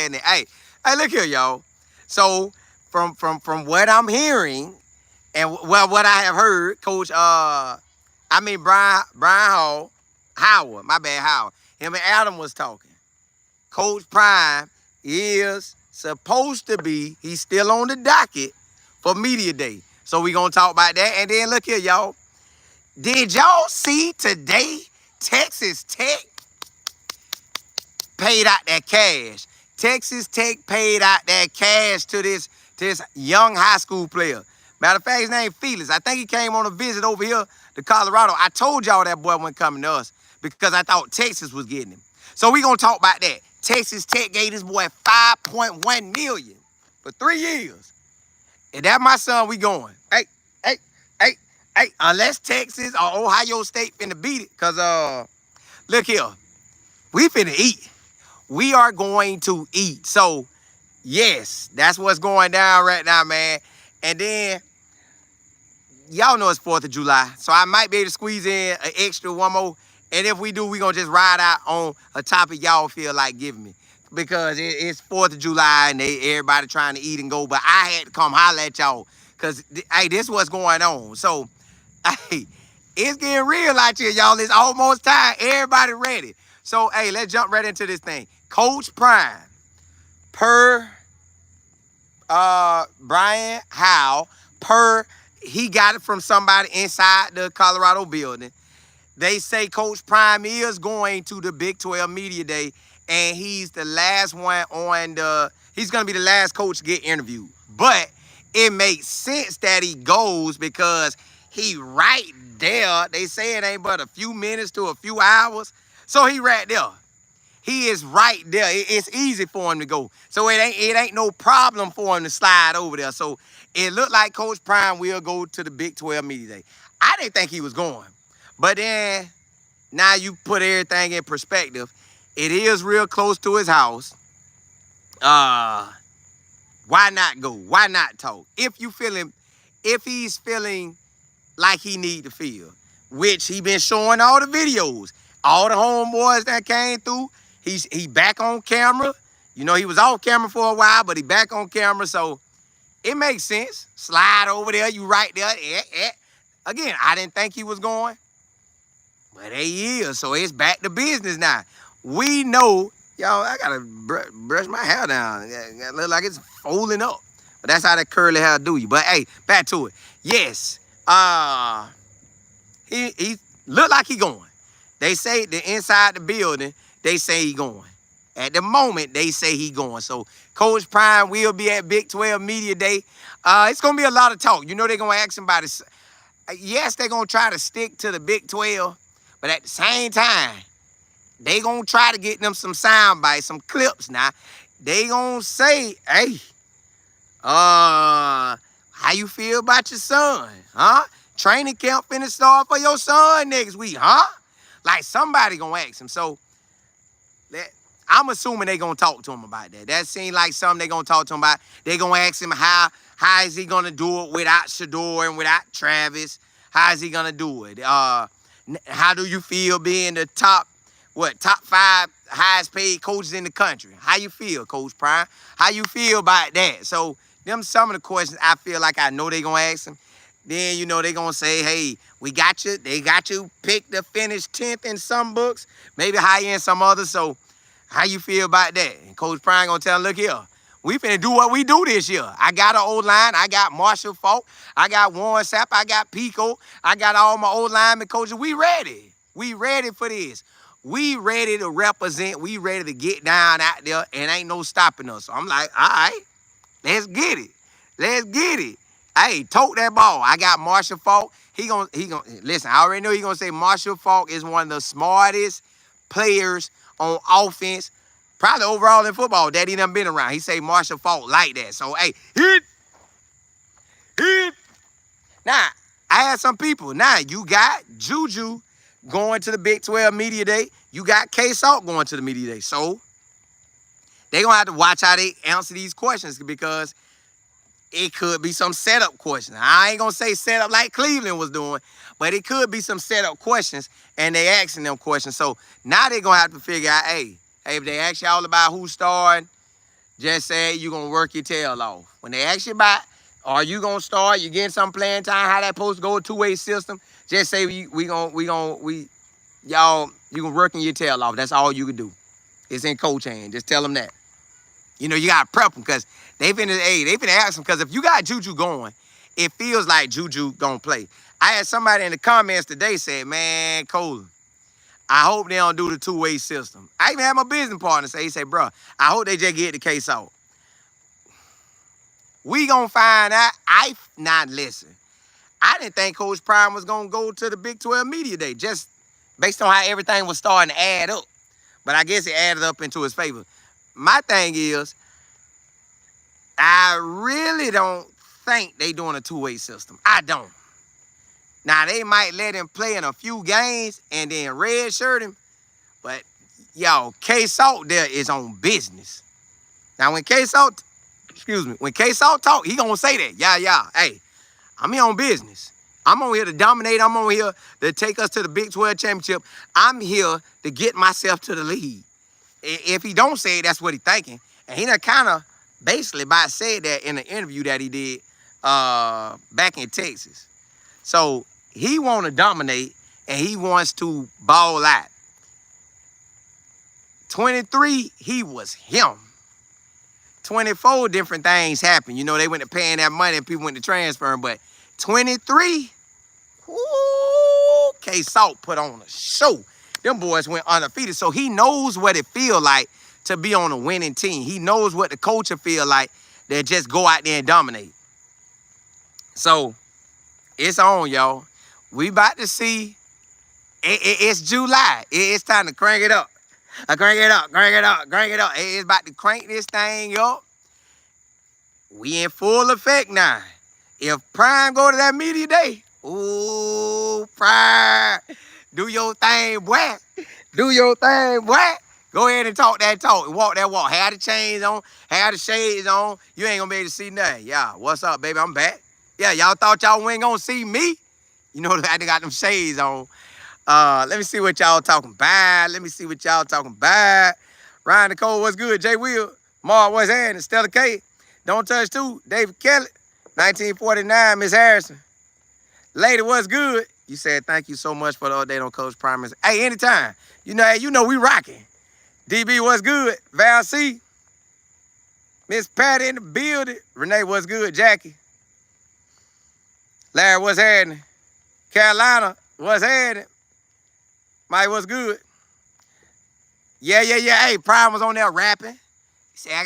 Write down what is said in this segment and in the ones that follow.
saying that. Hey, look here, y'all. So from what I'm hearing and what I have heard, Coach, Brian Howard, my bad, Howard. Him and Adam was talking. Coach Prime is supposed to be, he's still on the docket for Media Day. So we gonna talk about that. And then look here, y'all. Did y'all see today Texas Tech paid out that cash? Texas Tech paid out that cash to this young high school player. Matter of fact, his name Felix. I think he came on a visit over here to Colorado. I told y'all that boy wasn't coming to us because I thought Texas was getting him. So we gonna talk about that. Texas Tech gave this boy $5.1 million for 3 years. And that my son, we going. Hey, unless Texas or Ohio State finna beat it. Cause look here, we finna eat. We are going to eat. So yes, that's what's going down right now, man. And then y'all know it's 4th of July. So I might be able to squeeze in an extra one more. And if we do, we gonna just ride out on a topic y'all feel like giving me. Because it's 4th of July and everybody trying to eat and go. But I had to come holler at y'all. Because, hey, this what's going on. So, hey, it's getting real out here, y'all. It's almost time. Everybody ready. So, hey, let's jump right into this thing. Coach Prime, per Brian Howe, he got it from somebody inside the Colorado building. They say Coach Prime is going to the Big 12 Media Day, and he's the last one on he's going to be the last coach to get interviewed. But it makes sense that he goes because he right there. They say it ain't but a few minutes to a few hours. So he right there. He is right there. It's easy for him to go. So it ain't no problem for him to slide over there. So it looked like Coach Prime will go to the Big 12 Media Day. I didn't think he was going. But then, now you put everything in perspective. It is real close to his house. Why not go? Why not talk? If he's feeling like he need to feel, which he been showing all the videos, all the homeboys that came through, he back on camera. You know, he was off camera for a while, but he back on camera, so it makes sense. Slide over there, you right there. Again, I didn't think he was going. But there he is, so it's back to business now. We know, y'all, I gotta brush my hair down. It look like it's folding up. But that's how that curly hair do you. But hey, back to it. Yes, he look like he going. They say the inside the building, they say he going. At the moment, they say he going. So Coach Prime will be at Big 12 Media Day. It's gonna be a lot of talk. You know they're gonna ask him about it. Yes, they're gonna try to stick to the Big 12. But at the same time, they gonna try to get them some sound bites, some clips now. They gonna say, hey, how you feel about your son? Huh? Training camp finna start for your son next week, huh? Like somebody gonna ask him. So I'm assuming they gonna talk to him about that. That seems like something they gonna talk to him about. They gonna ask him how is he gonna do it without Shador and without Travis? How is he gonna do it? How do you feel being the top 5 highest paid coaches in the country? How you feel, Coach Prime? How you feel about that? So them some of the questions I feel like I know they gonna ask him. Then you know they gonna say, hey, we got you. They got you picked to finish 10th in some books, maybe higher in some others. So how you feel about that? And Coach Prime gonna tell him, look here. We finna do what we do this year. I got an O-line. I got Marshall Falk. I got Warren Sapp. I got Pico. I got all my O-linemen coaches. We ready. We ready for this. We ready to represent. We ready to get down out there, and ain't no stopping us. So I'm like, all right, let's get it. Let's get it. Hey, tote that ball. I got Marshall Falk. He gonna listen. I already know he gonna say Marshall Falk is one of the smartest players on offense. Probably overall in football that he done been around. He say Marshall Falk like that. So, hey, hit. Now, I had some people. Now, you got Juju going to the Big 12 Media Day. You got K-Salt going to the Media Day. So, they going to have to watch how they answer these questions because it could be some setup questions. I ain't going to say setup like Cleveland was doing, but it could be some setup questions, and they asking them questions. So, now they going to have to figure out, hey, if they ask y'all about who's starting, just say you're going to work your tail off. When they ask you about, are you going to start, you getting some playing time, how that supposed to go, a two-way system, just say y'all, you can working your tail off. That's all you can do. It's in coach hand. Just tell them that. You know, you got to prep them because they finna ask them, because if you got Juju going, it feels like Juju going to play. I had somebody in the comments today say, man, Colin, I hope they don't do the two-way system. I even had my business partner say, he said, bro, I hope they just get the case out. We gonna find out. Listen. I didn't think Coach Prime was gonna go to the Big 12 Media Day, just based on how everything was starting to add up. But I guess it added up into his favor. My thing is, I really don't think they doing a two-way system. I don't. Now, they might let him play in a few games and then redshirt him. But, yo, K-Salt there is on business. Now, when K-Salt talk, he gonna say that. Yeah, hey, I'm here on business. I'm on here to dominate. I'm on here to take us to the Big 12 championship. I'm here to get myself to the league. If he don't say it, that's what he thinking. And he done kind of basically about said that in the interview that he did back in Texas. So he want to dominate and he wants to ball out. 23, he was him. 24, different things happened. You know, they went to paying that money and people went to transferring. But 23, K-Salt put on a show. Them boys went undefeated. So he knows what it feel like to be on a winning team. He knows what the culture feel like that just go out there and dominate. So it's on, y'all. We about to see. It's July. It's time to crank it up. Crank it up. It's about to crank this thing up. We in full effect now. If Prime go to that media day, ooh, Prime, do your thing, boy. Do your thing, boy. Go ahead and talk that talk and walk that walk. Have the chains on, have the shades on. You ain't gonna be able to see nothing. Yeah, what's up, baby? I'm back. Yeah, y'all thought y'all ain't gonna see me? You know, I got them shades on. Let me see what y'all talking about. Ryan Nicole, what's good? Jay Will, Mark, what's happening? Stella K, Don't Touch 2, David Kelly, 1949, Miss Harrison. Lady, what's good? You said thank you so much for the update on Coach Prime. Hey, anytime. You know we rocking. DB, what's good? Val C, Miss Patty in the building. Renee, what's good? Jackie. Larry, what's happening? Carolina, what's happening? Mike, what's good? Yeah. Hey, Prime was on there rapping. He said, I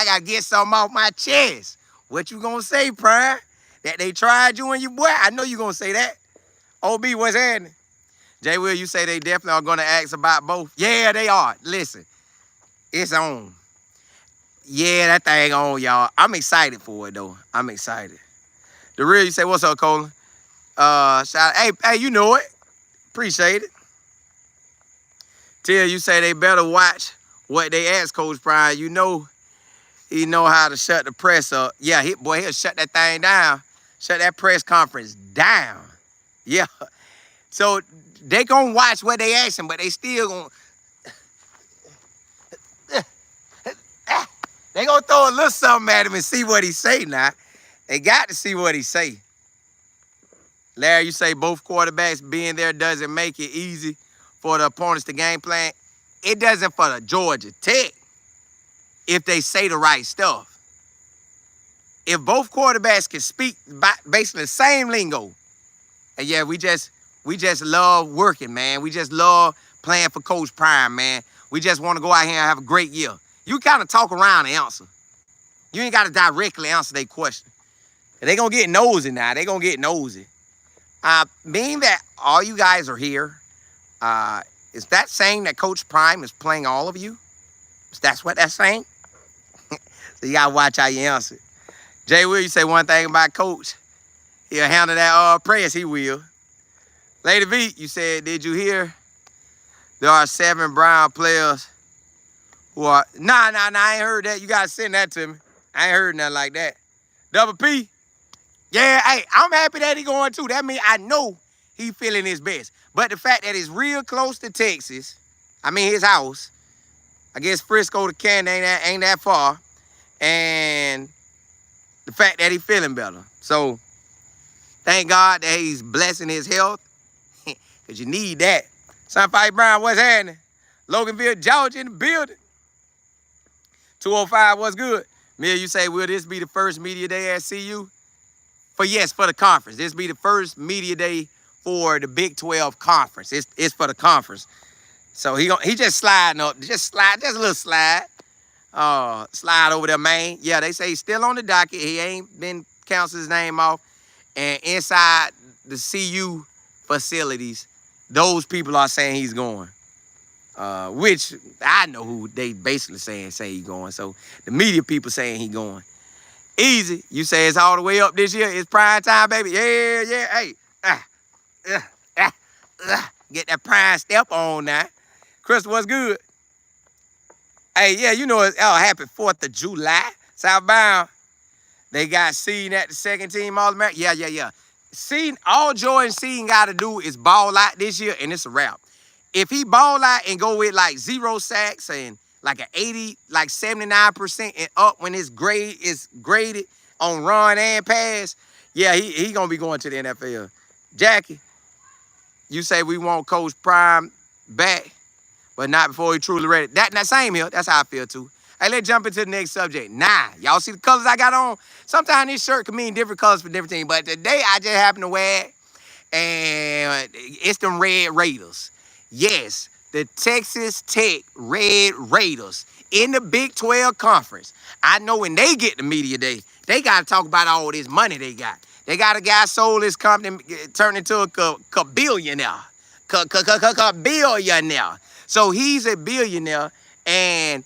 gotta get something off my chest. What you gonna say, Prime? That they tried you and your boy? I know you gonna say that. OB, what's happening? Jay Will, you say they definitely are gonna ask about both. Yeah, they are. Listen, it's on. Yeah, that thing on, y'all. I'm excited for it though. I'm excited. The real, you say, what's up, Colin? Shout out. Hey, you know it. Appreciate it. Till you say they better watch what they ask Coach Prime. You know he know how to shut the press up. Yeah, he'll shut that thing down. Shut that press conference down. Yeah. So they gonna watch what they ask him, but they still gonna they gonna throw a little something at him and see what he say now. They got to see what he say. Larry, you say both quarterbacks being there doesn't make it easy for the opponents to game plan. It doesn't for the Georgia Tech if they say the right stuff. If both quarterbacks can speak basically the same lingo, and yeah, we just love working, man. We just love playing for Coach Prime, man. We just want to go out here and have a great year. You kind of talk around and answer. You ain't got to directly answer their question. They gonna get nosy now. They gonna get nosy. Being that all you guys are here, is that saying that Coach Prime is playing all of you? That's what that's saying? So you gotta watch how you answer. Jay Will, you say one thing about Coach. He'll handle that press, he will. Lady V, you said, did you hear? There are 7 Brown players who are... Nah, I ain't heard that. You gotta send that to me. I ain't heard nothing like that. Double P, yeah, hey, I'm happy that he going too. That means I know he feeling his best. But the fact that it's real close to Texas, I mean his house, I guess Frisco to Canton ain't that far. and the fact that he's feeling better. So thank God that he's blessing his health, because you need that. Sunfight Brown, what's happening? Loganville, Georgia in the building. 205, what's good? Mill, you say, will this be the first media day at CU? For the conference. This be the first media day for the Big 12 conference. It's for the conference. So he just sliding up, just a little slide. Slide over there, man. Yeah, they say he's still on the docket. He ain't been counting his name off. And inside the CU facilities, those people are saying he's going. Which I know who they basically say he's going. So the media people saying he's going. Easy. You say it's all the way up this year. It's prime time, baby. Yeah. Hey, get that prime step on now. Chris, what's good? Hey, yeah, you know it's happy 4th of July. Southbound. They got Seed at the second team All-American. Yeah. Seed, all Jordan Seed got to do is ball out this year, and it's a wrap. If he ball out and go with like 0 sacks and like an 80, like 79% and up when his grade is graded on run and pass, yeah, he gonna be going to the NFL. Jackie, you say we want Coach Prime back, but not before he truly ready. That same here, that's how I feel too. Hey, let's jump into the next subject. Y'all see the colors I got on? Sometimes this shirt can mean different colors for different teams, but today I just happen to wear it, and it's them Red Raiders. Yes, the Texas Tech Red Raiders in the Big 12 Conference. I know when they get the media day, they got to talk about all this money they got. They got a guy sold his company, turned into a billionaire. Billionaire. So he's a billionaire, and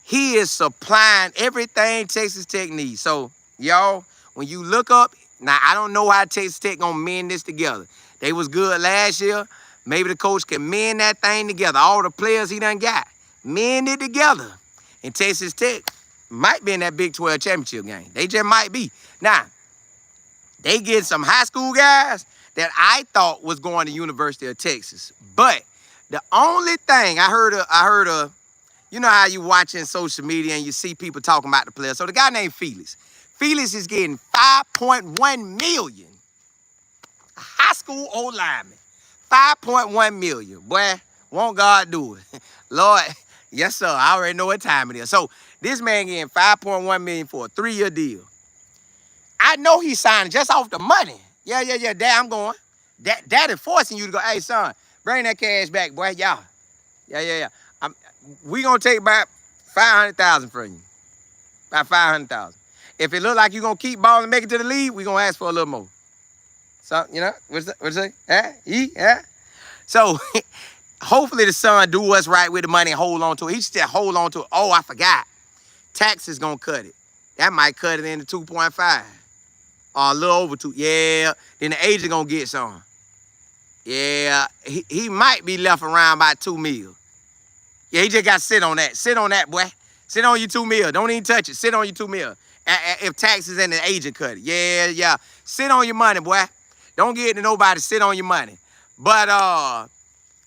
he is supplying everything Texas Tech needs. So, y'all, when you look up, now I don't know how Texas Tech gonna mend this together. They was good last year. Maybe the coach can mend that thing together. All the players he done got, mend it together. And Texas Tech might be in that Big 12 championship game. They just might be. Now, they get some high school guys that I thought was going to University of Texas. But the only thing I heard of, you know how you watching social media and you see people talking about the players. So the guy named Felix. Felix is getting $5.1 million. A high school old lineman. $5.1 million. Boy, won't God do it? Lord, yes, sir. I already know what time it is. So this man getting $5.1 million for a 3-year deal. I know he's signing just off the money. Yeah. Dad, I'm going. Dad is forcing you to go, hey, son, bring that cash back, boy. Y'all. Yeah. We going to take about $500,000 from you. About $500,000. If it look like you're going to keep balling and make it to the league, we going to ask for a little more. So, you know, what's it say? Yeah. So, hopefully the son do what's right with the money and hold on to it. He should hold on to it. Oh, I forgot. Tax is going to cut it. That might cut it into 2.5. Or a little over 2. Yeah. Then the agent going to get some. Yeah. He might be left around by $2 million. Yeah, he just got to sit on that. Sit on that, boy. Sit on your $2 million. Don't even touch it. Sit on your $2 million. If taxes and the agent cut it. Yeah. Sit on your money, boy. Don't give it to nobody. Sit on your money. But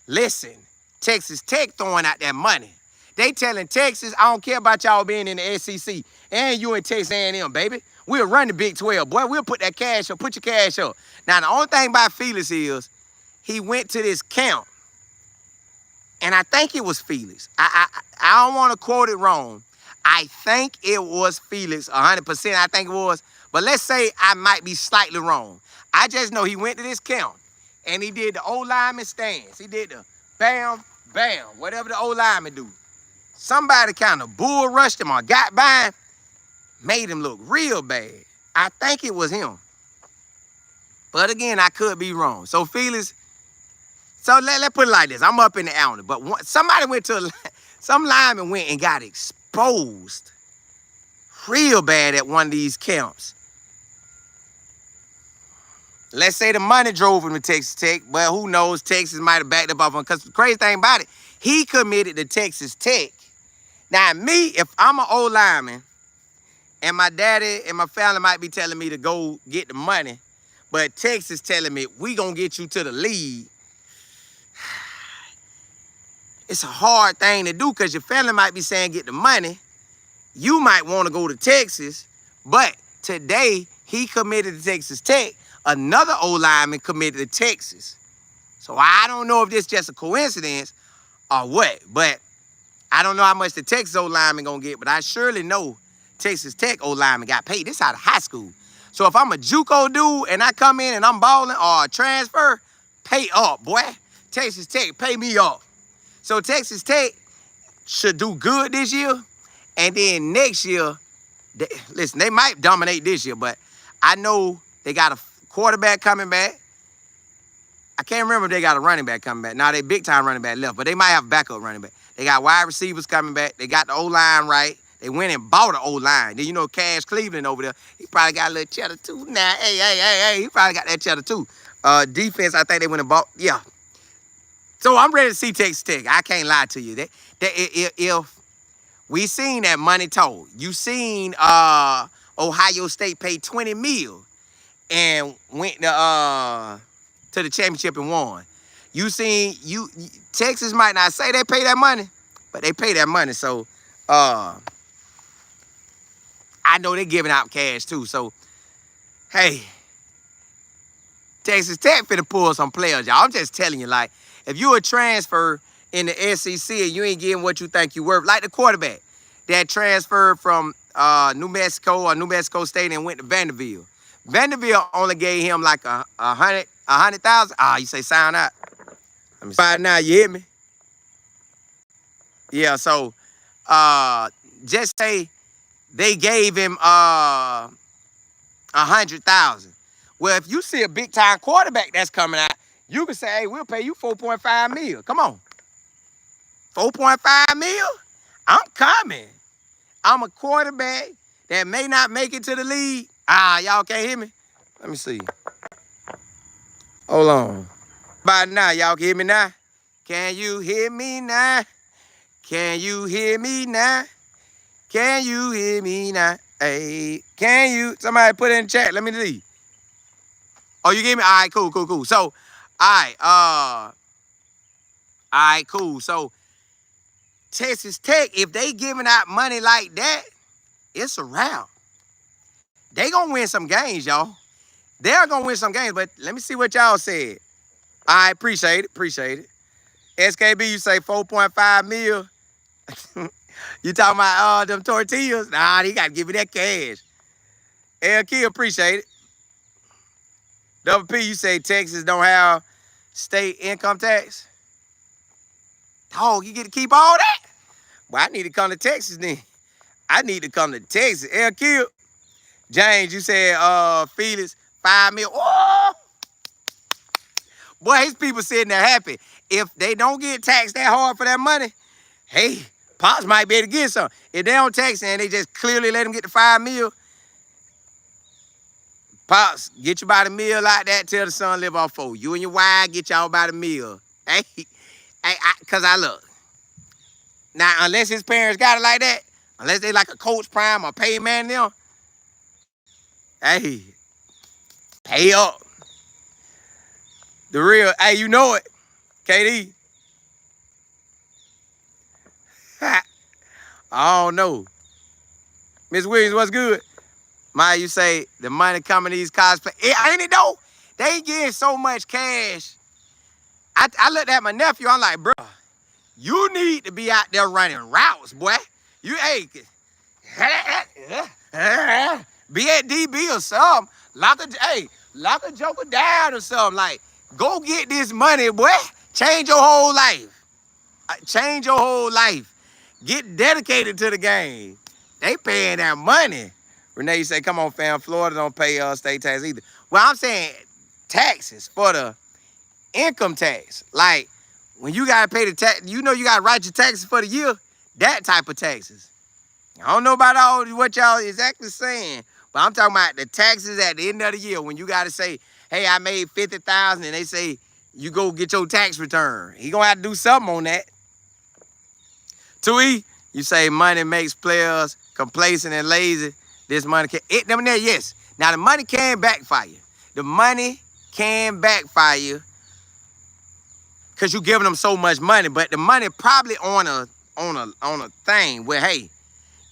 listen, Texas Tech throwing out that money. They telling Texas, I don't care about y'all being in the SEC. And you in Texas A&M, baby. We'll run the Big 12. Boy, we'll put that cash up. Put your cash up. Now, the only thing about Felix is he went to this camp. And I think it was Felix. I don't want to quote it wrong. I think it was Felix, 100%. I think it was. But let's say I might be slightly wrong. I just know he went to this camp and he did the old lineman stance. He did the bam, bam, whatever the old lineman do. Somebody kind of bull rushed him or got by him, made him look real bad. I think it was him. But again, I could be wrong. So Felix, so let's put it like this. I'm up in the outer, but somebody went to, some lineman went and got exposed real bad at one of these camps. Let's say the money drove him to Texas Tech, but who knows, Texas might have backed up off him. Because the crazy thing about it, he committed to Texas Tech. Now, me, if I'm an old lineman, and my daddy and my family might be telling me to go get the money, but Texas telling me, we going to get you to the league, it's a hard thing to do because your family might be saying get the money, you might want to go to Texas, but today he committed to Texas Tech. Another O-lineman committed to Texas. So I don't know if this is just a coincidence or what, but I don't know how much the Texas O-lineman gonna get, but I surely know Texas Tech O-lineman got paid. This out of high school. So if I'm a JUCO dude and I come in and I'm balling or a transfer, pay up, boy. Texas Tech, pay me up. So Texas Tech should do good this year, and then next year, listen, they might dominate this year, but I know they got a quarterback coming back. I can't remember if they got a running back coming back. Now, they big-time running back left, but they might have a backup running back. They got wide receivers coming back. They got the O-line right. They went and bought an O-line. Then, you know, Cash Cleveland over there, he probably got a little cheddar, too. Nah, hey, he probably got that cheddar, too. Defense, I think they went and bought, yeah. So I'm ready to see Texas Tech. I can't lie to you. If we seen that money told, you seen Ohio State pay $20 million and went to the championship and won. You seen Texas might not say they pay that money, but they pay that money. So I know they're giving out cash too. So hey, Texas Tech finna pull some players, y'all. I'm just telling you, like, if you a transfer in the SEC and you ain't getting what you think you worth, like the quarterback that transferred from New Mexico or New Mexico State and went to Vanderbilt. Vanderbilt only gave him like a 100,000. You say sound out. Let me see. Now, you hear me? Yeah, so just say they gave him 100,000. Well, if you see a big-time quarterback that's coming out, you can say, hey, we'll pay you $4.5 million. Come on. $4.5 million? I'm coming. I'm a quarterback that may not make it to the league. Y'all can't hear me? Let me see. Hold on. By now, y'all can hear me now? Can you hear me now? Can you hear me now? Can you hear me now? Hey, can you? Somebody put it in the chat. Let me see. Oh, you gave me? All right, cool. So, all right, cool. So, Texas Tech, if they giving out money like that, it's a wrap. They gonna win some games, y'all. They're gonna win some games, but let me see what y'all said. I appreciate it. SKB, you say 4.5 mil. You talking about them tortillas? Nah, he gotta give me that cash. LK, appreciate it. Double P, you say Texas don't have state income tax? Dog, you get to keep all that? Well, I need to come to Texas then. I need to come to Texas. LQ. James, you said Felix, 5 mil. Oh! Boy, his people sitting there happy. If they don't get taxed that hard for that money, hey, Pops might be able to get some. If they don't tax and they just clearly let him get the 5 mil, Pops, get you about $1 million like that, tell the son live off 4. You and your wife, get y'all about $1 million. Hey, because I look. Now, unless his parents got it like that, unless they like a Coach Prime or pay man them, hey, pay up. The real, hey, you know it, KD. I don't know. Miss Williams, what's good? Maya, you say the money coming to these cosplay. Ain't it though? They ain't getting so much cash. I looked at my nephew, I'm like, bro, you need to be out there running routes, boy. You, hey, be at DB or something. Lock a joker down or something. Like, go get this money, boy. Change your whole life. Change your whole life. Get dedicated to the game. They paying that money. Renee, you say, come on, fam. Florida don't pay state tax either. Well, I'm saying taxes for the income tax. Like, when you got to pay the tax, you know you got to write your taxes for the year. That type of taxes. I don't know about all what y'all exactly saying, but I'm talking about the taxes at the end of the year when you got to say, hey, I made $50,000, and they say, you go get your tax return. He going to have to do something on that. Tui, you say money makes players complacent and lazy. This money can, yes. Now, the money can backfire. The money can backfire because you giving them so much money, but the money probably on a thing where, hey,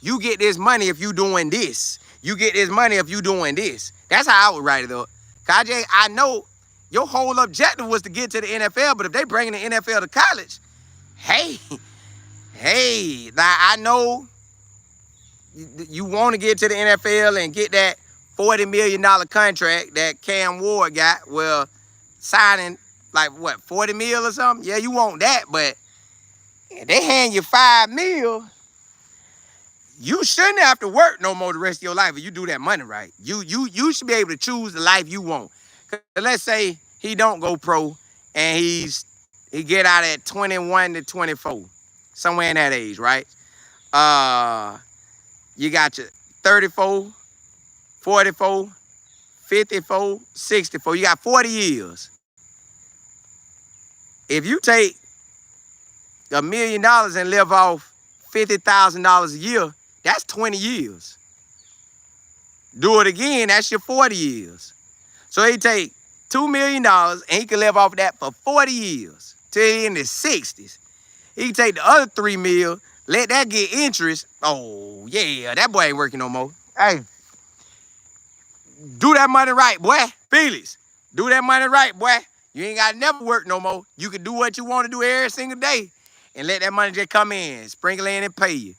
You get this money if you doing this. You get this money if you doing this. That's how I would write it up. KJ, I know your whole objective was to get to the NFL, but if they bringing the NFL to college, hey, hey, now I know you want to get to the NFL and get that $40 million contract that Cam Ward got. Well, signing like what, 40 mil or something? Yeah, you want that, but they hand you $5 million. You shouldn't have to work no more the rest of your life if you do that money right. You should be able to choose the life you want. Cause let's say he don't go pro and he get out at 21 to 24, somewhere in that age, right? You got your 34, 44, 54, 64. You got 40 years. If you take $1 million and live off $50,000 a year, that's 20 years. Do it again, that's your 40 years. So he take $2 million and he can live off of that for 40 years till he in his 60s. He can take the other $3 million, let that get interest. Oh, yeah, that boy ain't working no more. Hey, do that money right, boy. Felix, do that money right, boy. You ain't got to never work no more. You can do what you want to do every single day and let that money just come in, sprinkle in and pay you.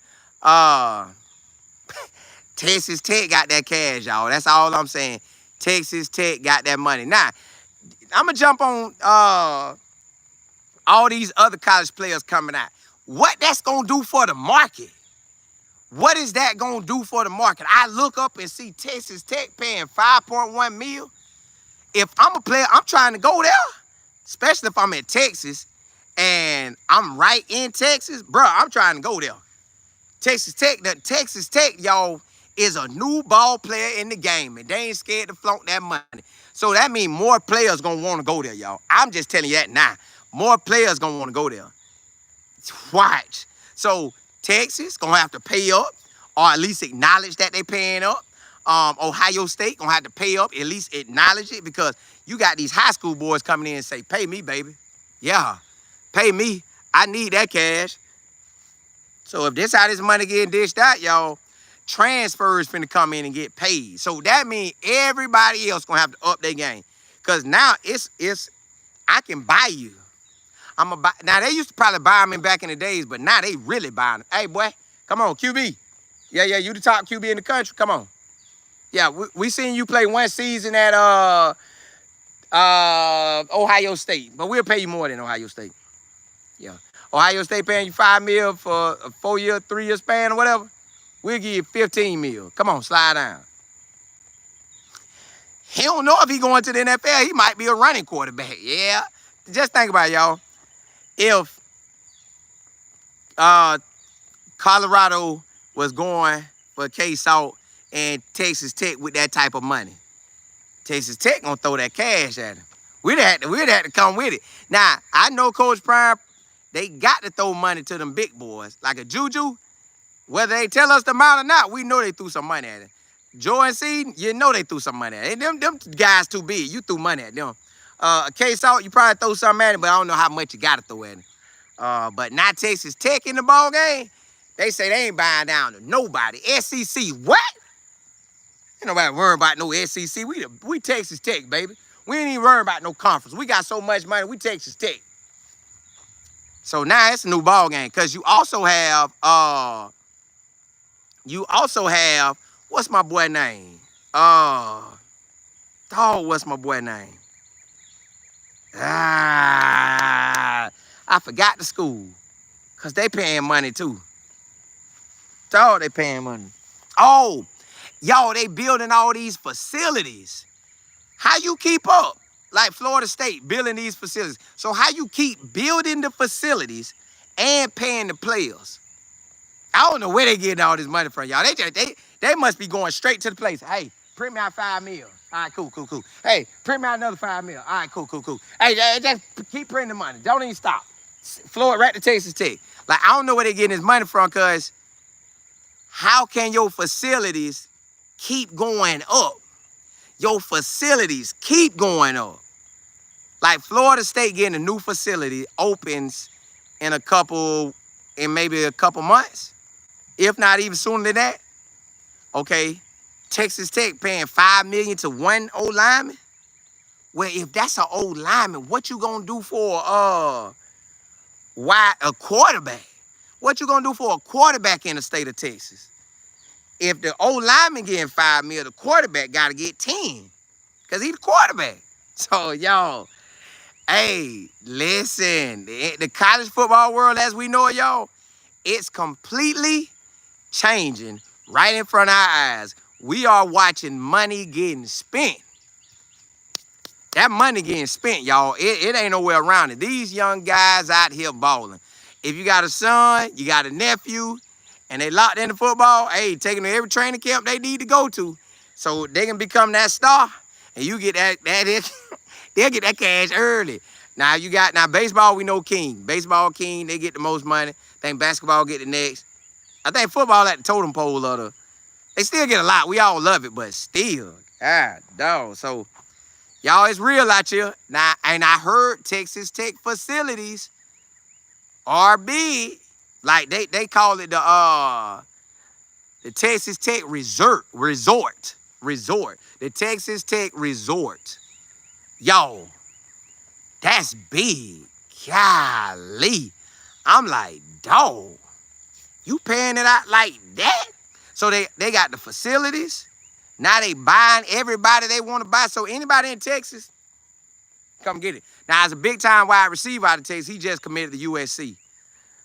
Texas Tech got that cash, y'all. That's all I'm saying. Texas Tech got that money. Now, I'm going to jump on all these other college players coming out. What that's going to do for the market? What is that going to do for the market? I look up and see Texas Tech paying $5.1 million. If I'm a player, I'm trying to go there, especially if I'm in Texas and I'm right in Texas. Bro, I'm trying to go there. Texas Tech, y'all, is a new ball player in the game, and they ain't scared to flaunt that money. So that means more players going to want to go there, y'all. I'm just telling you that now. More players going to want to go there. Watch. So Texas going to have to pay up, or at least acknowledge that they paying up. Ohio State going to have to pay up, at least acknowledge it, because you got these high school boys coming in and say, pay me, baby. Yeah, pay me. I need that cash. So if this how this money getting dished out, y'all, transfers finna come in and get paid. So that means everybody else gonna have to up their game. Cause now it's I can buy you. Now they used to probably buy them in back in the days, but now they really buying them. Hey boy, come on, QB. Yeah, you the top QB in the country. Come on. Yeah, we seen you play one season at Ohio State, but we'll pay you more than Ohio State. Yeah. Ohio State paying you $5 million for a 4-year, 3-year span or whatever. We'll give you $15 million. Come on, slide down. He don't know if he going to the NFL. He might be a running quarterback. Yeah. Just think about it, y'all. If Colorado was going for K-Salt and Texas Tech with that type of money, Texas Tech gonna throw that cash at him. We'd have to come with it. Now, I know Coach Prime, they got to throw money to them big boys. Like a Juju, whether they tell us the amount or not, we know they threw some money at him. Joe and Seed, you know they threw some money at him. Them guys too big. You threw money at them. K-Salt, you probably throw something at him, but I don't know how much you got to throw at him. But not Texas Tech in the ball game. They say they ain't buying down to nobody. SEC, what? Ain't nobody worrying about no SEC. We Texas Tech, baby. We ain't even worrying about no conference. We got so much money. We Texas Tech. So now it's a new ball game because you also have what's my boy name? What's my boy name? I forgot the school because they paying money too. They paying money. Oh, y'all, they building all these facilities. How you keep up? Like Florida State building these facilities. So how you keep building the facilities and paying the players? I don't know where they getting all this money from, y'all. They must be going straight to the place. Hey, print me out $5 million. All right, cool. Hey, print me out another $5 million. All right, cool. Hey, just keep printing the money. Don't even stop. Florida right to Texas Tech. Like, I don't know where they getting this money from, because how can your facilities keep going up? Your facilities keep going up. Like Florida State getting a new facility opens in maybe a couple months. if not even sooner than that. Okay, Texas Tech paying $5 million to one old lineman. Well, if that's an old lineman, what you gonna do for a quarterback? What you gonna do for a quarterback in the state of Texas? If the old lineman getting $5 million, the quarterback gotta get 10, cause he the quarterback. So y'all, hey, listen, the college football world as we know it, y'all, it's completely changing right in front of our eyes. We are watching money getting spent. That money getting spent, y'all. It ain't nowhere around it. These young guys out here balling. If you got a son, you got a nephew, and they locked into football, hey, taking them to every training camp they need to go to, so they can become that star, and you get that they'll get that cash early. Now baseball, we know king. Baseball king, they get the most money. I think basketball get the next. I think football at the totem pole of they still get a lot. We all love it, but still, God, dog. So, y'all, it's real out here. Now, and I heard Texas Tech facilities are big. Like they call it the Texas Tech resort. The Texas Tech resort. Y'all, that's big. Golly. I'm like, dog, you paying it out like that? So they got the facilities. Now they buying everybody they want to buy. So anybody in Texas, come get it. Now, as a big-time wide receiver out of Texas, he just committed to USC.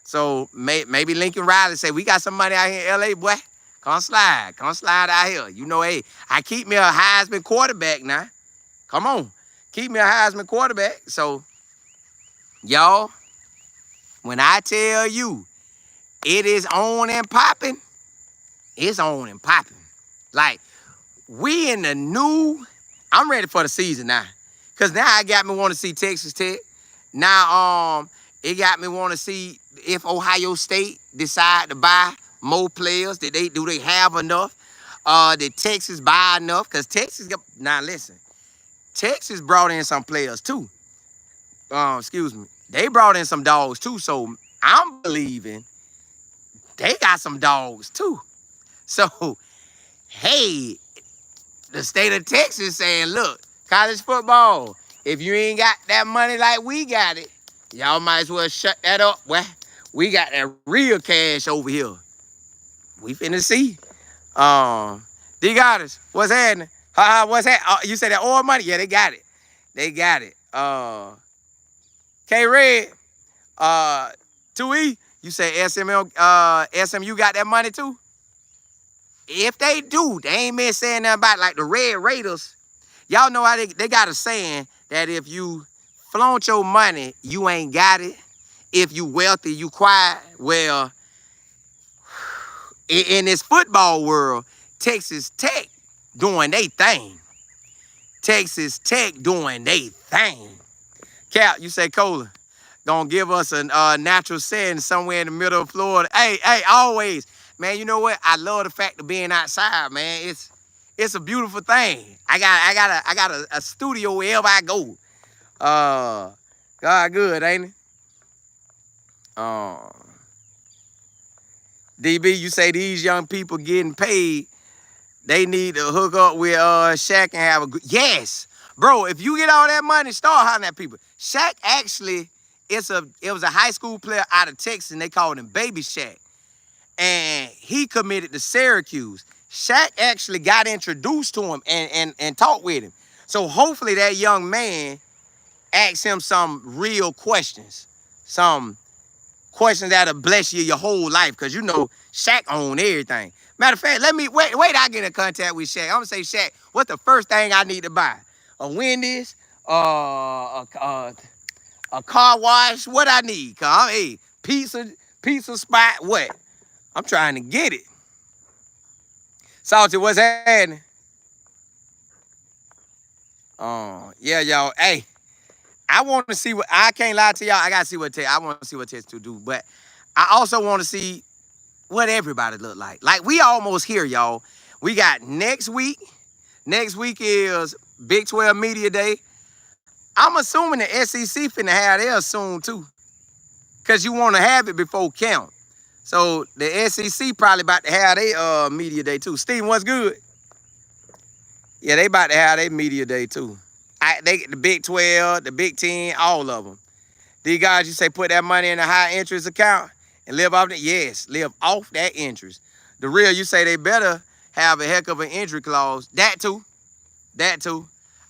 So maybe Lincoln Riley say, we got some money out here in L.A., boy. Come slide out here. You know, hey, I keep me a Heisman quarterback now. Come on. Keep me a Heisman quarterback. So, y'all, when I tell you it is on and popping, it's on and popping. Like, we in the new, I'm ready for the season now. Because now it got me want to see Texas Tech. Now, it got me want to see if Ohio State decide to buy more players. Do they have enough? Did Texas buy enough? Because Texas, now listen, Texas brought in some players too. Excuse me. They brought in some dogs too. So I'm believing they got some dogs too. So, hey, the state of Texas saying, look, college football, if you ain't got that money like we got it, y'all might as well shut that up, boy. We got that real cash over here. We finna see. D Goddess, what's happening? What's that? You said that oil money? Yeah, they got it. They got it. K Red, 2E, you say SMU got that money too? If they do, they ain't been saying nothing about it. Like the Red Raiders. Y'all know how they got a saying that if you flaunt your money, you ain't got it. If you wealthy, you quiet. Well, in this football world, Texas Tech doing they thing. Texas Tech doing they thing. Cap, you say Colin, gonna give us a natural setting somewhere in the middle of Florida. Hey, always. Man, you know what? I love the fact of being outside, man. It's a beautiful thing. I got a studio wherever I go. God good, ain't it? DB, you say these young people getting paid, they need to hook up with Shaq and have a good. Yes, bro. If you get all that money, start hollering at people. Shaq actually, it was a high school player out of Texas, and they called him Baby Shaq. And he committed to Syracuse. Shaq actually got introduced to him and talked with him. So hopefully that young man asked him some real questions. Some questions that'll bless you your whole life. Because you know Shaq owned everything. Matter of fact, wait, I get in contact with Shaq. I'm gonna say, Shaq, what's the first thing I need to buy? A Wendy's, a car wash, what I need? Hey, pizza spot, what? I'm trying to get it. Salty, what's happening? Yeah, y'all. Hey, I want to see what, I can't lie to y'all. I got to see what I want to see what Texas to do. But I also want to see what everybody look like. Like, we almost here, y'all. We got next week. Next week is Big 12 Media Day. I'm assuming the SEC finna have theirs soon, too. Because you want to have it before camp. So the SEC probably about to have their media day too. Steven, what's good? Yeah, they about to have their media day too. The Big 12, the Big 10, all of them. These guys, you say put that money in a high interest account and live off that? Yes, live off that interest. The real, you say they better have a heck of an injury clause. That too. That too.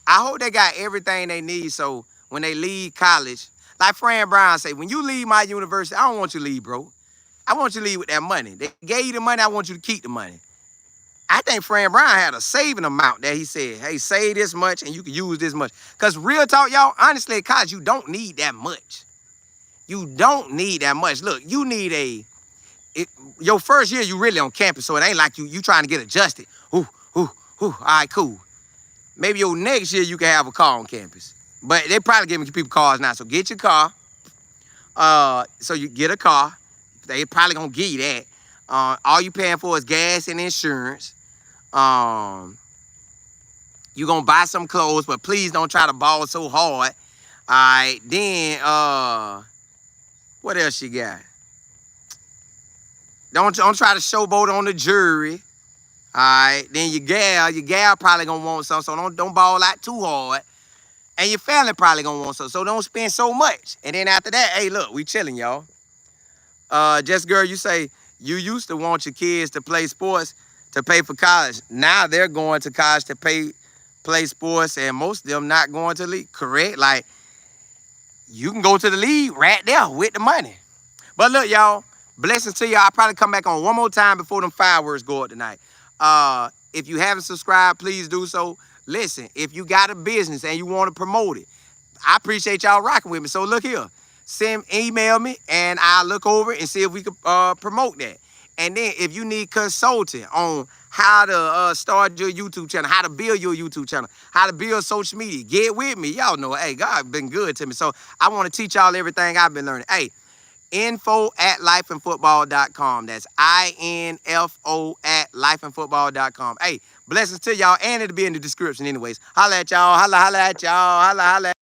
I hope they got everything they need so when they leave college, like Fran Brown say, when you leave my university, I don't want you to leave, bro. I want you to leave with that money. They gave you the money, I want you to keep the money. I think Fran Brown had a saving amount that he said, hey, save this much and you can use this much. Because real talk, y'all, honestly, at college, you don't need that much. You don't need that much. Look, you need your first year, you really on campus, so it ain't like you trying to get adjusted. All right, cool. Maybe your next year, you can have a car on campus. But they probably giving people cars now, so get your car. So you get a car. They probably gonna give you that. All you paying for is gas and insurance. You gonna buy some clothes, but please don't try to ball so hard. All right, then what else you got? Don't try to showboat on the jury. All right, then your gal probably gonna want some, so don't ball out too hard. And your family probably gonna want some, so don't spend so much. And then after that, hey, look, we chilling, y'all. Just girl, you say you used to want your kids to play sports to pay for college. Now they're going to college to play sports, and most of them not going to league. Correct? Like, you can go to the league right there with the money. But look, y'all, blessings to y'all. I'll probably come back on one more time before them fireworks go up tonight. If you haven't subscribed, please do so. Listen, if you got a business and you want to promote it, I appreciate y'all rocking with me. So look here, email me and I'll look over it and see if we can promote that. And then if you need consulting on how to start your YouTube channel, how to build your YouTube channel, how to build social media, get with me. Y'all know, hey, God been good to me. So I want to teach y'all everything I've been learning. Hey, info@lifeandfootball.com. That's info@lifeandfootball.com. Hey, blessings to y'all, and it'll be in the description anyways. Holla at y'all, holla at y'all, holla at